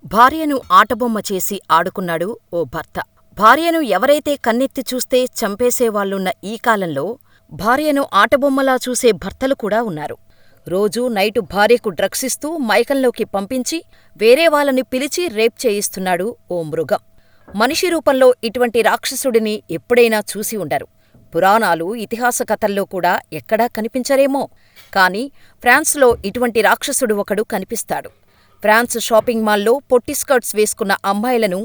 భార్యను ఆటబొమ్మ చేసి ఆడుకున్నాడు ఓ భర్త. భార్యను ఎవరైతే కన్నెత్తి చూస్తే చంపేసేవాళ్లున్న ఈ కాలంలో భార్యను ఆటబొమ్మలా చూసే భర్తలు కూడా ఉన్నారు. రోజూ నైటు భార్యకు డ్రగ్సిస్తూ మైకంలోకి పంపించి వేరే వాళ్ళని పిలిచి రేప్ చేయిస్తున్నాడు ఓ మృగం. మనిషి రూపంలో ఇటువంటి రాక్షసుడిని ఎప్పుడైనా చూసి ఉండరు. పురాణాలు, ఇతిహాస కథల్లో కూడా ఎక్కడా కనిపించరేమో, కాని ఫ్రాన్స్లో ఇటువంటి రాక్షసుడు ఒకడు కనిపిస్తాడు. ఫ్రాన్స్ షాపింగ్ మాల్లో పొట్టి స్కర్ట్స్ వేసుకున్న అమ్మాయిలను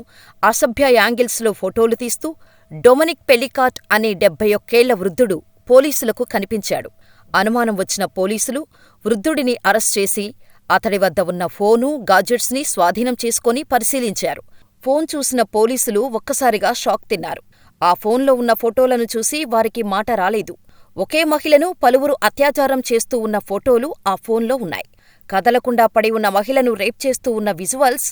అసభ్య యాంగిల్స్లో ఫోటోలు తీస్తూ డొమినిక్ పెలికాట్ అనే 71 ఏళ్ల వృద్ధుడు పోలీసులకు కనిపించాడు. అనుమానం వచ్చిన పోలీసులు వృద్ధుడిని అరెస్ట్ చేసి అతడి వద్ద ఉన్న ఫోను, గాడ్జెట్స్ని స్వాధీనం చేసుకొని పరిశీలించారు. ఫోన్ చూసిన పోలీసులు ఒక్కసారిగా షాక్ తిన్నారు. ఆ ఫోన్లో ఉన్న ఫోటోలను చూసి వారికి మాట రాలేదు. ఒకే మహిళను పలువురు అత్యాచారం చేస్తూ ఉన్న ఫోటోలు ఆ ఫోన్లో ఉన్నాయి. కదలకుండా పడి ఉన్న మహిళను రేప్ చేస్తూ ఉన్న విజువల్స్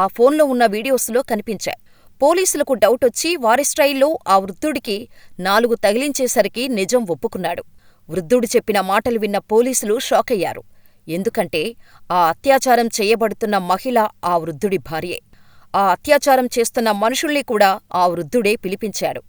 ఆ ఫోన్లో ఉన్న వీడియోస్లో కనిపించాయి. పోలీసులకు డౌటొచ్చి వారి స్టైల్లో ఆ వృద్ధుడికి 4 తగిలించేసరికి నిజం ఒప్పుకున్నాడు. వృద్ధుడు చెప్పిన మాటలు విన్న పోలీసులు షాకయ్యారు. ఎందుకంటే ఆ అత్యాచారం చేయబడుతున్న మహిళ ఆ వృద్ధుడి భార్యే. ఆ అత్యాచారం చేస్తున్న మనుషుల్ని కూడా ఆ వృద్ధుడే పిలిపించాడు.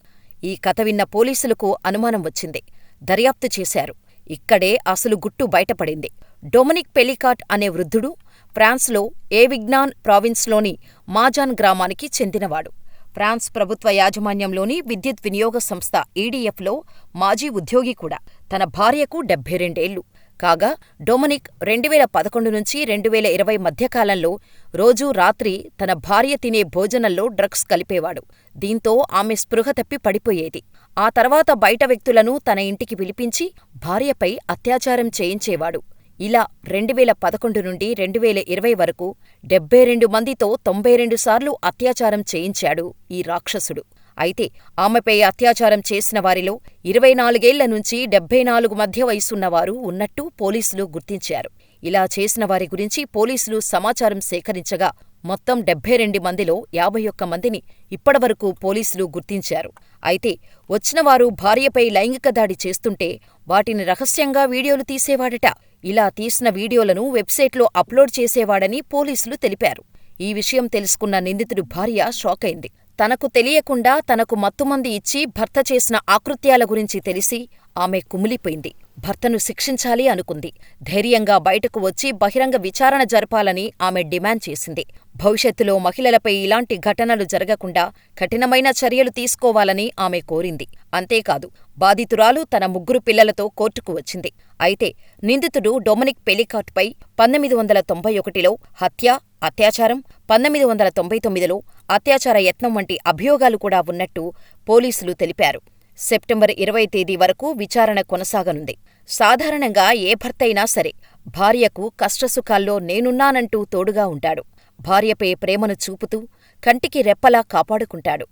ఈ కథ విన్న పోలీసులకు అనుమానం వచ్చింది. దర్యాప్తు చేశారు. ఇక్కడే అసలు గుట్టు బయటపడింది. డొమినిక్ పెలికాట్ అనే వృద్ధుడు ఫ్రాన్స్లో ఏవిగ్నాన్ ప్రావిన్స్లోని మాజాన్ గ్రామానికి చెందినవాడు. ఫ్రాన్స్ ప్రభుత్వ యాజమాన్యంలోని విద్యుత్ వినియోగ సంస్థ ఈడీఎఫ్లో మాజీ ఉద్యోగి కూడా. తన భార్యకు 72 ఏళ్లు. కాగా డొమినిక్ 2011 నుంచి 2020 మధ్యకాలంలో రోజూ రాత్రి తన భార్య తినే భోజనంలో డ్రగ్స్ కలిపేవాడు. దీంతో ఆమె స్పృహ తప్పి పడిపోయేది. ఆ తర్వాత బయట వ్యక్తులను తన ఇంటికి పిలిపించి భార్యపై అత్యాచారం చేయించేవాడు. ఇలా 2011 నుండి 2020 వరకు 72 మందితో 92 సార్లు అత్యాచారం చేయించాడు ఈ రాక్షసుడు. అయితే ఆమెపై అత్యాచారం చేసిన వారిలో 24 ఏళ్ల నుంచి 74 మధ్య వయసున్నవారు ఉన్నట్టు పోలీసులు గుర్తించారు. ఇలా చేసిన వారి గురించి పోలీసులు సమాచారం సేకరించగా మొత్తం 72 మందిలో 51 మందిని ఇప్పటివరకు పోలీసులు గుర్తించారు. అయితే వచ్చినవారు భార్యపై లైంగిక దాడి చేస్తుంటే వాటిని రహస్యంగా వీడియోలు తీసేవాడట. ఇలా తీసిన వీడియోలను వెబ్సైట్లో అప్లోడ్ చేసేవాడని పోలీసులు తెలిపారు. ఈ విషయం తెలుసుకున్న నిందితుడి భార్య షాకైంది. తనకు తెలియకుండా తనకు మత్తుమందు ఇచ్చి భర్త చేసిన ఆకృత్యాల గురించి తెలిసి ఆమె కుమిలిపోయింది. భర్తను శిక్షించాలి అనుకుంది. ధైర్యంగా బయటకు వచ్చి బహిరంగ విచారణ జరపాలని ఆమె డిమాండ్ చేసింది. భవిష్యత్తులో మహిళలపై ఇలాంటి ఘటనలు జరగకుండా కఠినమైన చర్యలు తీసుకోవాలని ఆమె కోరింది. అంతేకాదు, బాధితురాలు తన 3 పిల్లలతో కోర్టుకు వచ్చింది. అయితే నిందితుడు డొమినిక్ పెలికాట్పై 1991లో హత్య, అత్యాచారం, 1999లో అత్యాచార యత్నం వంటి అభియోగాలు కూడా ఉన్నట్టు పోలీసులు తెలిపారు. సెప్టెంబర్ 20 తేదీ వరకు విచారణ కొనసాగనుంది. సాధారణంగా ఏ భర్తైనా సరే భార్యకు కష్టసుఖాల్లో నేనున్నానంటూ తోడుగా ఉంటాడు. భార్యపై ప్రేమను చూపుతూ కంటికి రెప్పలా కాపాడుకుంటాడు.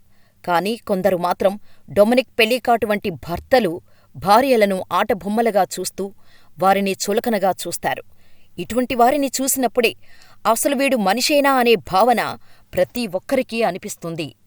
కాని కొందరు మాత్రం డొమినిక్ పెలికాట్ వంటి భర్తలు భార్యలను ఆటబొమ్మలుగా చూస్తూ వారిని చులకనగా చూస్తారు. ఇటువంటి వారిని చూసినప్పుడే అసలు వీడు మనిషేనా అనే భావన ప్రతి ఒక్కరికీ అనిపిస్తుంది.